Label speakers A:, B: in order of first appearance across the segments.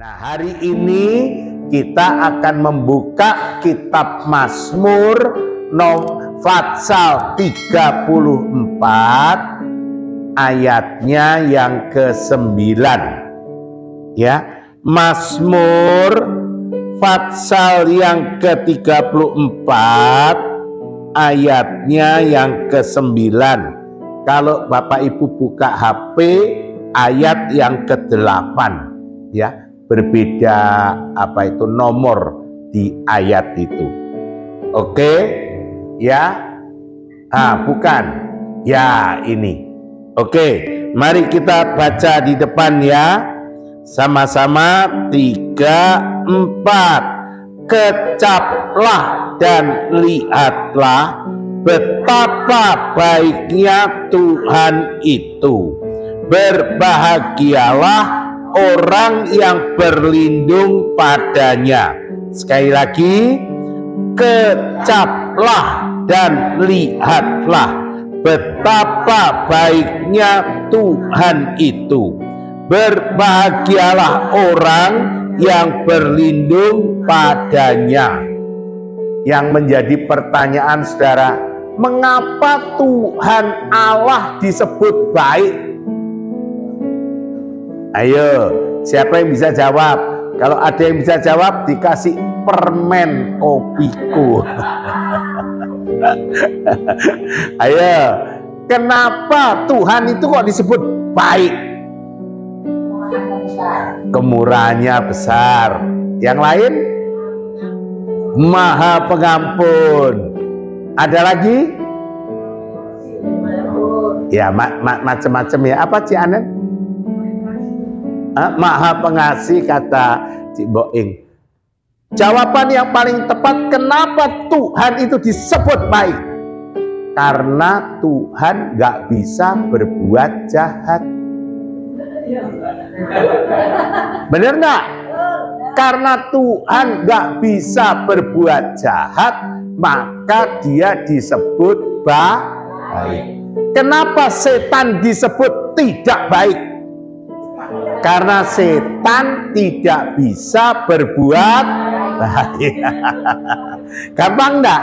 A: Nah, hari ini kita akan membuka kitab Mazmur Fatsal 34 ayatnya yang ke-9. Ya, Mazmur Fatsal yang ke-34 ayatnya yang ke-9. Kalau Bapak Ibu buka HP ayat yang ke-8, ya, berbeda nomor di ayat itu. Oke, ya. Bukan. Ya, ini. Oke, mari kita baca di depan ya. Sama-sama 3, 4. Kecaplah dan lihatlah betapa baiknya Tuhan itu. Berbahagialah orang yang berlindung padanya. Sekali lagi, kecaplah dan lihatlah betapa baiknya Tuhan itu. Berbahagialah orang yang berlindung padanya. Yang menjadi pertanyaan saudara, mengapa Tuhan Allah disebut baik? Ayo, siapa yang bisa jawab? Kalau ada yang bisa jawab, dikasih permen kopiku. Ayo, kenapa Tuhan itu kok disebut baik? Kemurahannya besar. Yang lain? Maha pengampun. Ada lagi? Ya, macam-macam ya. Apa Ci Anen? Maha pengasih, kata Cik Boing. Jawaban yang paling tepat, kenapa Tuhan itu disebut baik? Karena Tuhan gak bisa berbuat jahat. Bener gak? Karena Tuhan gak bisa berbuat jahat, maka dia disebut baik. Kenapa setan disebut tidak baik? Karena setan tidak bisa berbuat baik. Gampang enggak?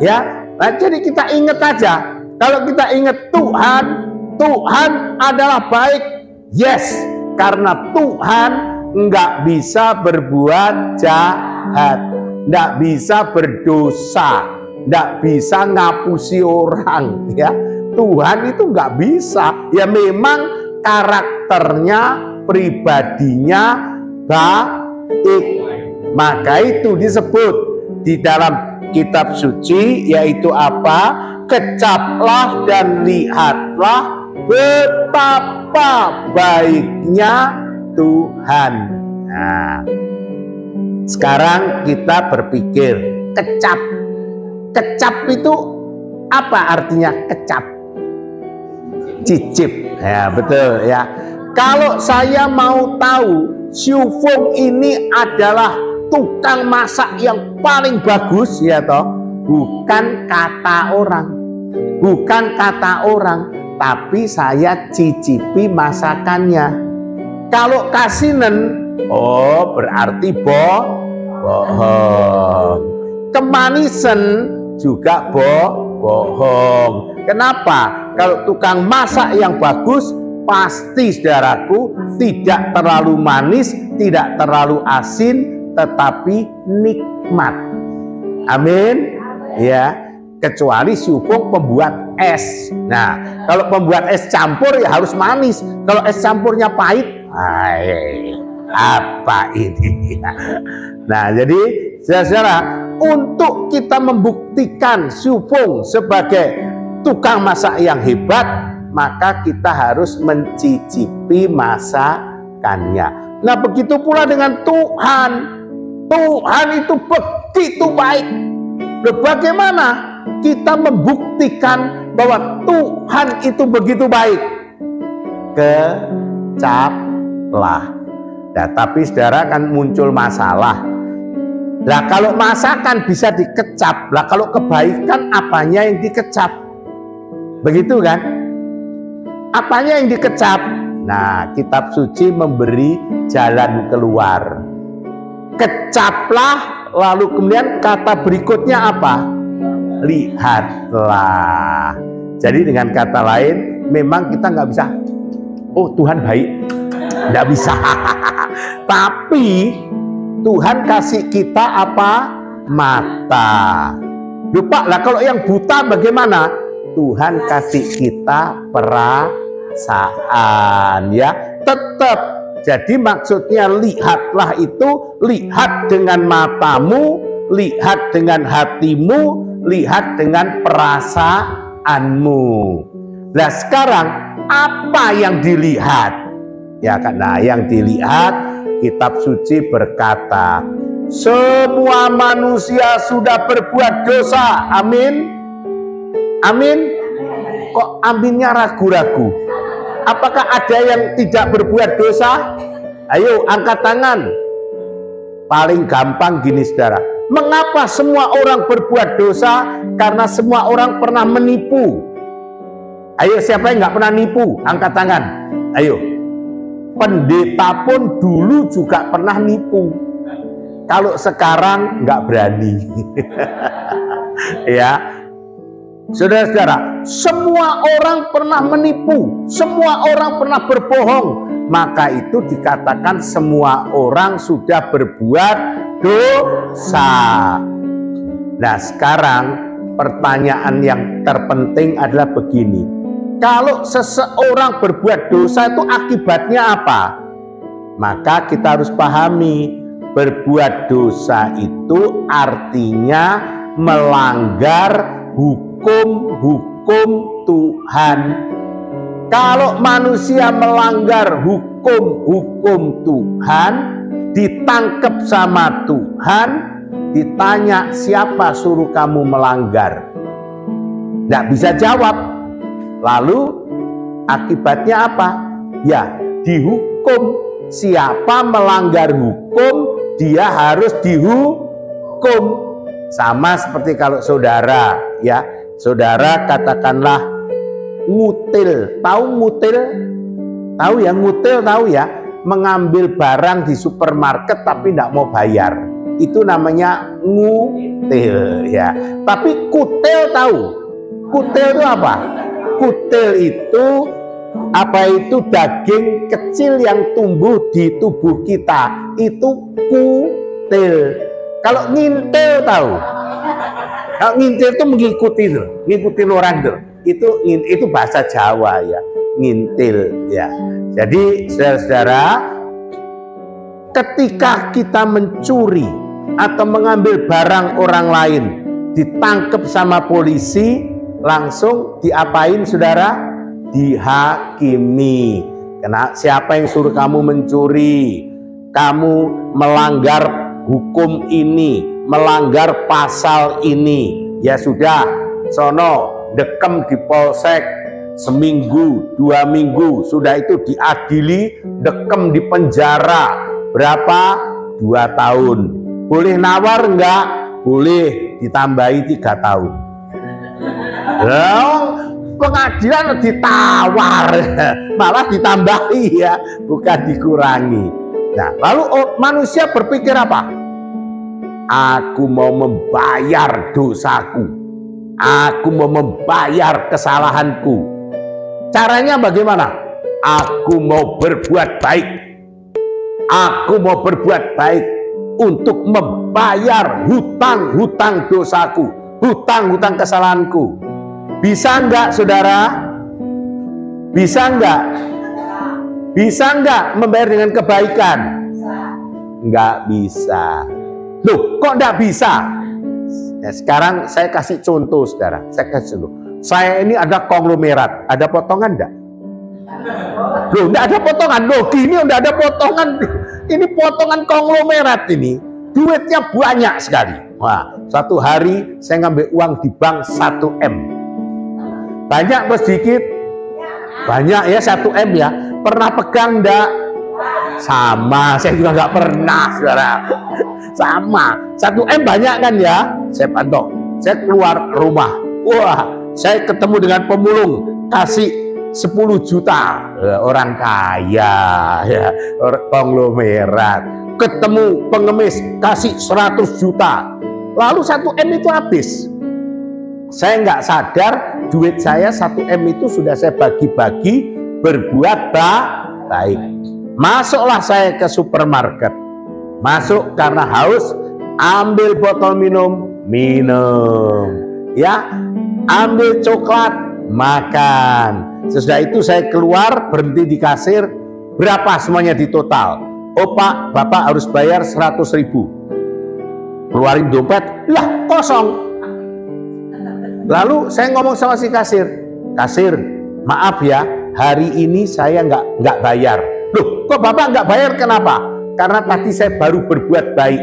A: Ya. Nah, jadi kita ingat aja. Kalau kita ingat Tuhan adalah baik. Yes, karena Tuhan enggak bisa berbuat jahat, enggak bisa berdosa, enggak bisa ngapusi orang, ya. Tuhan itu enggak bisa. Ya memang karakternya, pribadinya baik. Maka itu disebut di dalam kitab suci, yaitu apa? Kecaplah dan lihatlah betapa baiknya Tuhan. Nah, sekarang kita berpikir, kecap. Kecap itu apa artinya kecap? Cicip. Ya, betul ya. Kalau saya mau tahu Syufung ini adalah tukang masak yang paling bagus, ya toh, bukan kata orang, tapi saya cicipi masakannya. Kalau kasinen, oh berarti bohong. Kemanisan juga bohong. Kenapa? Kalau tukang masak yang bagus, pasti saudaraku tidak terlalu manis, tidak terlalu asin, tetapi nikmat. Amin. Ya, kecuali Syufung pembuat es. Nah, kalau pembuat es campur ya harus manis. Kalau es campurnya pahit, apa ini? Nah, jadi saudara, untuk kita membuktikan Syufung sebagai tukang masak yang hebat, maka kita harus mencicipi masakannya. Nah, begitu pula dengan Tuhan. Tuhan itu begitu baik. Bagaimana kita membuktikan bahwa Tuhan itu begitu baik? Kecaplah. Nah, tapi saudara kan muncul masalah. Nah, kalau masakan bisa dikecap, lah kalau kebaikan apanya yang dikecap? Begitu kan? Apanya yang dikecap? Nah, kitab suci memberi jalan keluar. Kecaplah, lalu kemudian kata berikutnya apa? Lihatlah. Jadi dengan kata lain, memang kita nggak bisa, oh Tuhan baik, nggak bisa. Tapi Tuhan kasih kita apa? Mata. Lupa lah, kalau yang buta bagaimana? Tuhan kasih kita perasaan, ya. Tetap. Jadi maksudnya lihatlah itu, lihat dengan matamu, lihat dengan hatimu, lihat dengan perasaanmu. Nah sekarang apa yang dilihat? Ya karena yang dilihat, kitab suci berkata, semua manusia sudah berbuat dosa. Amin. Amin. Kok aminnya ragu-ragu? Apakah ada yang tidak berbuat dosa? Ayo angkat tangan. Paling gampang gini saudara. Mengapa semua orang berbuat dosa? Karena semua orang pernah menipu. Ayo siapa yang nggak pernah nipu? Angkat tangan. Ayo. Pendeta pun dulu juga pernah nipu. Kalau sekarang nggak berani. Ya. Saudara-saudara, semua orang pernah menipu, semua orang pernah berbohong, maka itu dikatakan semua orang sudah berbuat dosa. Nah sekarang pertanyaan yang terpenting adalah begini, kalau seseorang berbuat dosa itu akibatnya apa? Maka kita harus pahami, berbuat dosa itu artinya melanggar hukum Tuhan. Kalau manusia melanggar hukum Tuhan, ditangkap sama Tuhan, ditanya siapa suruh kamu melanggar, nggak bisa jawab. Lalu akibatnya apa? Ya dihukum. Siapa melanggar hukum, dia harus dihukum. Sama seperti kalau saudara, ya, saudara katakanlah ngutil, tahu ngutil? Tahu ya, ngutil tahu ya, mengambil barang di supermarket tapi tidak mau bayar. Itu namanya ngutil, ya. Tapi kutil tahu? Kutil itu apa? Kutil itu apa? Itu daging kecil yang tumbuh di tubuh kita. Itu kutil. Kalau ngintil tahu? Kalau ngintil itu mengikuti orang itu bahasa Jawa ya, ngintil ya. Jadi saudara-saudara, ketika kita mencuri atau mengambil barang orang lain, ditangkap sama polisi, langsung diapain saudara? Dihakimi. Karena siapa yang suruh kamu mencuri? Kamu melanggar hukum ini, melanggar pasal ini, ya sudah, sono dekem di polsek seminggu, 2 minggu, sudah itu diadili, dekem di penjara berapa? 2 tahun. Boleh nawar enggak? Boleh, ditambahi 3 tahun. Pengadilan ditawar, malah ditambahi ya, bukan dikurangi. Nah, lalu manusia berpikir apa? Aku mau membayar dosaku. Aku mau membayar kesalahanku. Caranya bagaimana? Aku mau berbuat baik. Aku mau berbuat baik untuk membayar hutang-hutang dosaku, hutang-hutang kesalahanku. Bisa enggak saudara? Bisa enggak? Bisa enggak membayar dengan kebaikan? Enggak bisa. Loh, kok enggak bisa? Ya, sekarang saya kasih contoh, saudara. Saya kasih contoh. Saya ini ada konglomerat. Ada potongan enggak? Loh, enggak ada potongan. Loh, gini enggak ada potongan. Ini potongan konglomerat ini. Duitnya banyak sekali. Wah, satu hari saya ngambil uang di bank 1 M. Banyak atau sedikit? Banyak ya, 1 M ya. Pernah pegang enggak? Sama, saya juga nggak pernah, saudara. Sama, 1 M banyak kan ya. Saya pantau, saya keluar rumah, wah, saya ketemu dengan pemulung, kasih 10 juta, orang kaya, ya, konglomerat. Ketemu pengemis kasih 100 juta, lalu 1 M itu habis. Saya nggak sadar duit saya 1 M itu sudah saya bagi-bagi berbuat baik. Masuklah saya ke supermarket, masuk karena haus, ambil botol minum, ya, ambil coklat, makan. Sesudah itu saya keluar, berhenti di kasir, berapa semuanya di total? Oh Pak, Bapak harus bayar 100.000. Keluarin dompet, lah kosong. Lalu saya ngomong sama si kasir, kasir, maaf ya, hari ini saya nggak bayar. Loh, kok Bapak nggak bayar? Kenapa? Karena tadi saya baru berbuat baik.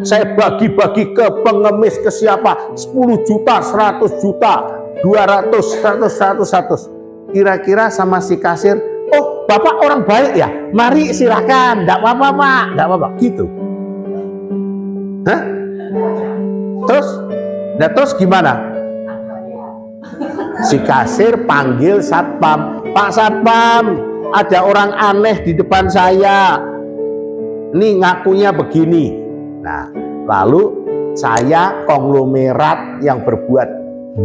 A: Saya bagi-bagi ke pengemis, ke siapa? 10 juta, 100 juta, 200, 100. Kira-kira sama si kasir, oh Bapak orang baik ya, mari silakan, enggak apa-apa Pak, enggak apa-apa, gitu. Hah? Terus gimana? Si kasir panggil satpam, Pak Satpam, ada orang aneh di depan saya, ini ngakunya begini. Nah, lalu saya konglomerat yang berbuat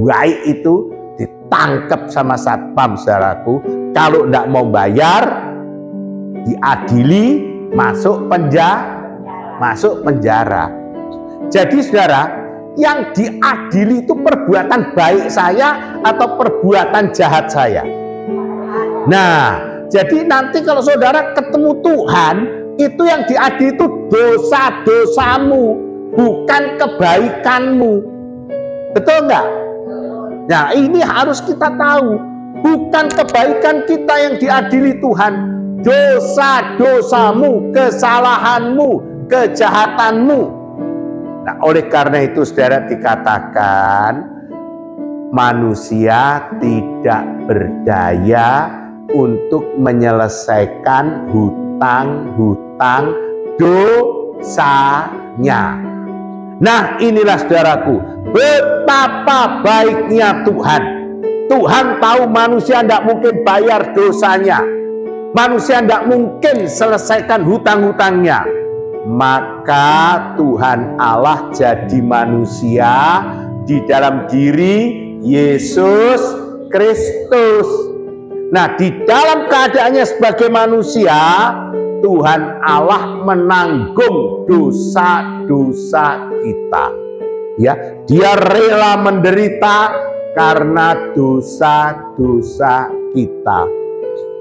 A: baik itu ditangkap sama satpam, saudaraku. Kalau tidak mau bayar, diadili, masuk penjara. Jadi saudara, yang diadili itu perbuatan baik saya atau perbuatan jahat saya. Nah, jadi nanti kalau saudara ketemu Tuhan, itu yang diadili itu dosa-dosamu, bukan kebaikanmu. Betul nggak? Nah, ini harus kita tahu, bukan kebaikan kita yang diadili Tuhan, dosa-dosamu, kesalahanmu, kejahatanmu. Nah, oleh karena itu saudara dikatakan manusia tidak berdaya untuk menyelesaikan hutang-hutang dosanya. Nah, inilah saudaraku, betapa baiknya Tuhan. Tuhan tahu manusia tidak mungkin bayar dosanya. Manusia tidak mungkin selesaikan hutang-hutangnya. Maka Tuhan Allah jadi manusia di dalam diri Yesus Kristus. Nah, di dalam keadaannya sebagai manusia, Tuhan Allah menanggung dosa-dosa kita. Ya, Dia rela menderita karena dosa-dosa kita.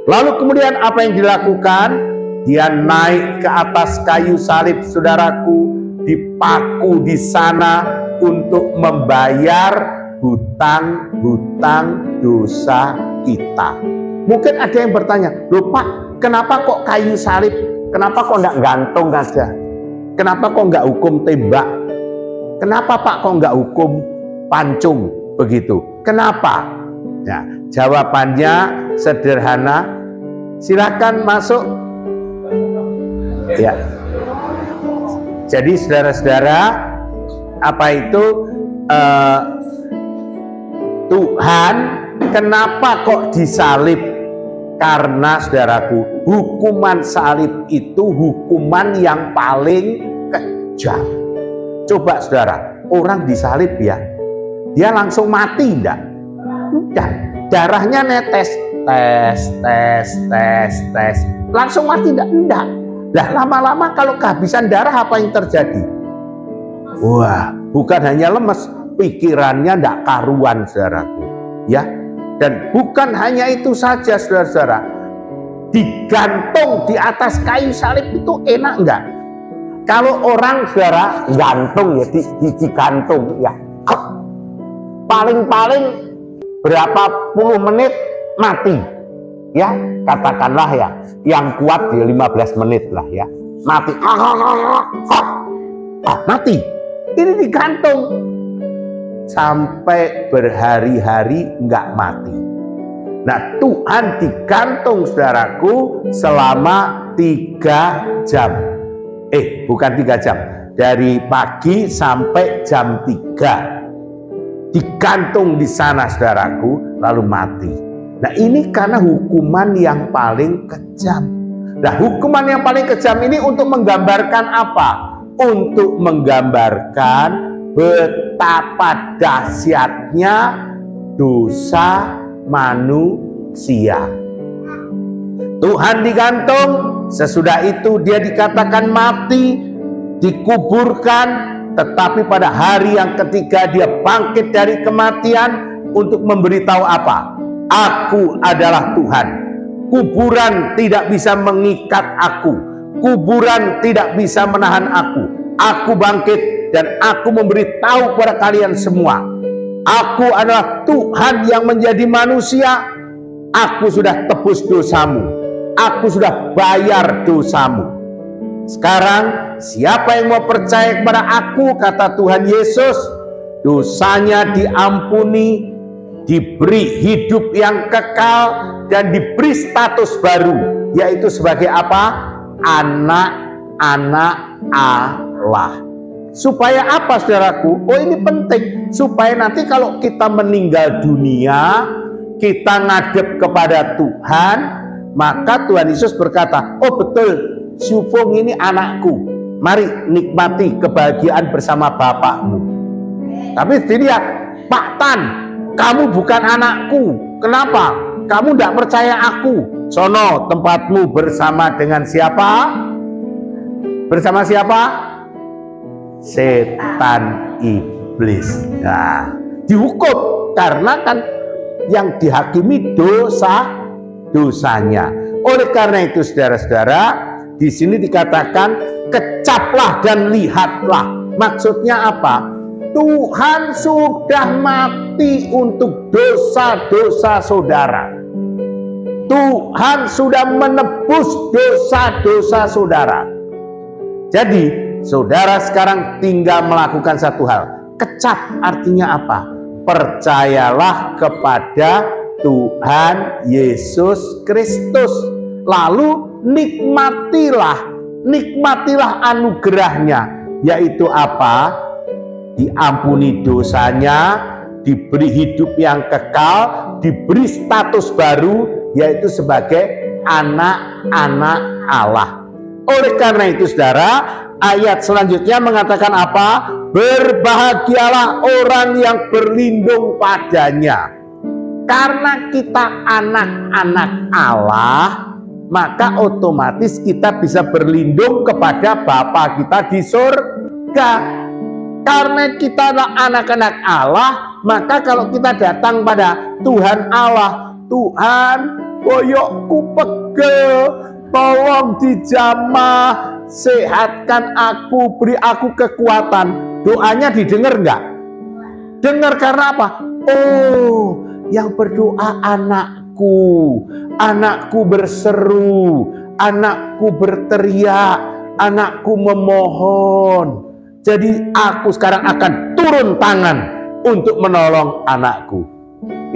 A: Lalu kemudian apa yang dilakukan? Dia naik ke atas kayu salib, saudaraku, dipaku di sana untuk membayar hutang-hutang dosa kita. Mungkin ada yang bertanya, loh Pak, kenapa kok kayu salib? Kenapa kok nggak gantung aja? Kenapa kok nggak hukum tembak? Kenapa Pak kok nggak hukum pancung begitu? Kenapa? Ya, jawabannya sederhana. Silakan masuk. Ya. Jadi saudara-saudara, apa itu Tuhan kenapa kok disalib? Karena saudaraku, hukuman salib itu hukuman yang paling kejam. Coba saudara, orang disalib ya, dia langsung mati enggak? Enggak. Darahnya netes, tes, langsung mati enggak? Lah lama-lama kalau kehabisan darah apa yang terjadi? Wah, bukan hanya lemes, pikirannya enggak karuan, saudaraku. Ya, dan bukan hanya itu saja, saudara-saudara. Digantung di atas kayu salib itu enak enggak? Kalau orang saudara gantung ya, digantung ya, paling-paling berapa puluh menit mati. Ya, katakanlah ya, yang kuat di 15 menit lah ya, mati. Mati. Ini digantung sampai berhari-hari nggak mati. Nah, Tuhan digantung saudaraku selama 3 jam. Bukan 3 jam, dari pagi sampai jam 3 digantung di sana saudaraku, lalu mati. Nah, ini karena hukuman yang paling kejam. Nah, hukuman yang paling kejam ini untuk menggambarkan apa? Untuk menggambarkan betapa dahsyatnya dosa manusia. Tuhan digantung, sesudah itu dia dikatakan mati, dikuburkan, tetapi pada hari yang ketiga dia bangkit dari kematian untuk memberitahu apa? Aku adalah Tuhan. Kuburan tidak bisa mengikat aku. Kuburan tidak bisa menahan aku. Aku bangkit dan aku memberitahu kepada kalian semua. Aku adalah Tuhan yang menjadi manusia. Aku sudah tebus dosamu. Aku sudah bayar dosamu. Sekarang siapa yang mau percaya kepada aku, kata Tuhan Yesus, dosanya diampuni, diberi hidup yang kekal, dan diberi status baru, yaitu sebagai apa? Anak-anak Allah. Supaya apa, saudaraku? Oh, ini penting, supaya nanti kalau kita meninggal dunia, kita ngadep kepada Tuhan, maka Tuhan Yesus berkata, oh betul, Syufung ini anakku, mari nikmati kebahagiaan bersama bapakmu. Tapi dilihat, Pak Tan, kamu bukan anakku. Kenapa? Kamu tidak percaya aku. Sono tempatmu bersama dengan siapa? Bersama siapa? Setan iblis. Nah, dihukum karena kan yang dihakimi dosanya. Oleh karena itu, saudara-saudara, di sini dikatakan kecaplah dan lihatlah. Maksudnya apa? Tuhan sudah mati untuk dosa-dosa saudara. Tuhan sudah menebus dosa-dosa saudara. Jadi, saudara sekarang tinggal melakukan satu hal. Kecap artinya apa? Percayalah kepada Tuhan Yesus Kristus. Lalu nikmatilah anugerahnya, yaitu apa? Diampuni dosanya, diberi hidup yang kekal, diberi status baru, yaitu sebagai anak-anak Allah. Oleh karena itu, saudara, ayat selanjutnya mengatakan apa? Berbahagialah orang yang berlindung padanya. Karena kita anak-anak Allah, maka otomatis kita bisa berlindung kepada Bapa kita di surga. Karena kita adalah anak-anak Allah, maka kalau kita datang pada Tuhan Allah, Tuhan, boyokku pegel, tolong dijamah, sehatkan aku, beri aku kekuatan. Doanya didengar enggak? Dengar karena apa? Oh, yang berdoa anakku, anakku berseru, anakku berteriak, anakku memohon. Jadi aku sekarang akan turun tangan untuk menolong anakku.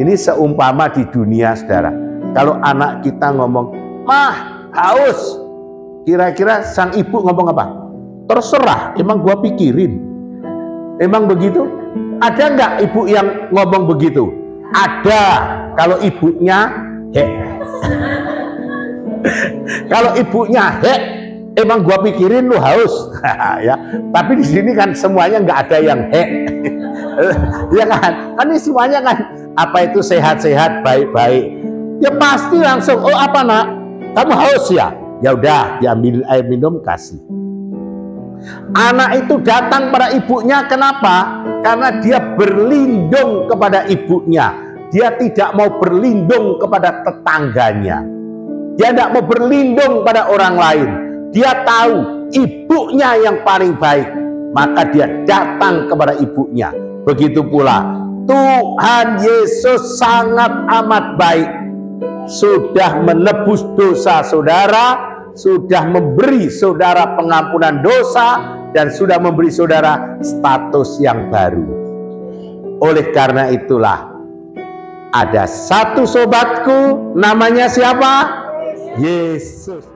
A: Ini seumpama di dunia, saudara. Kalau anak kita ngomong, mah haus, kira-kira sang ibu ngomong apa? Terserah, emang gua pikirin. Emang begitu? Ada nggak ibu yang ngomong begitu? Ada. Kalau ibunya hek. Kalau ibunya hek, emang gua pikirin lu haus. Ya, tapi di sini kan semuanya nggak ada yang hek. Ya kan? Kan ini semuanya kan apa itu sehat-sehat, baik-baik. Ya pasti langsung, oh apa nak? Kamu haus ya? Ya udah, diambil air minum, kasih. Anak itu datang pada ibunya, kenapa? Karena dia berlindung kepada ibunya. Dia tidak mau berlindung kepada tetangganya. Dia tidak mau berlindung pada orang lain. Dia tahu ibunya yang paling baik, maka dia datang kepada ibunya. Begitu pula Tuhan Yesus sangat amat baik, sudah menebus dosa saudara, sudah memberi saudara pengampunan dosa, dan sudah memberi saudara status yang baru. Oleh karena itulah ada satu sobatku, namanya siapa? Yesus.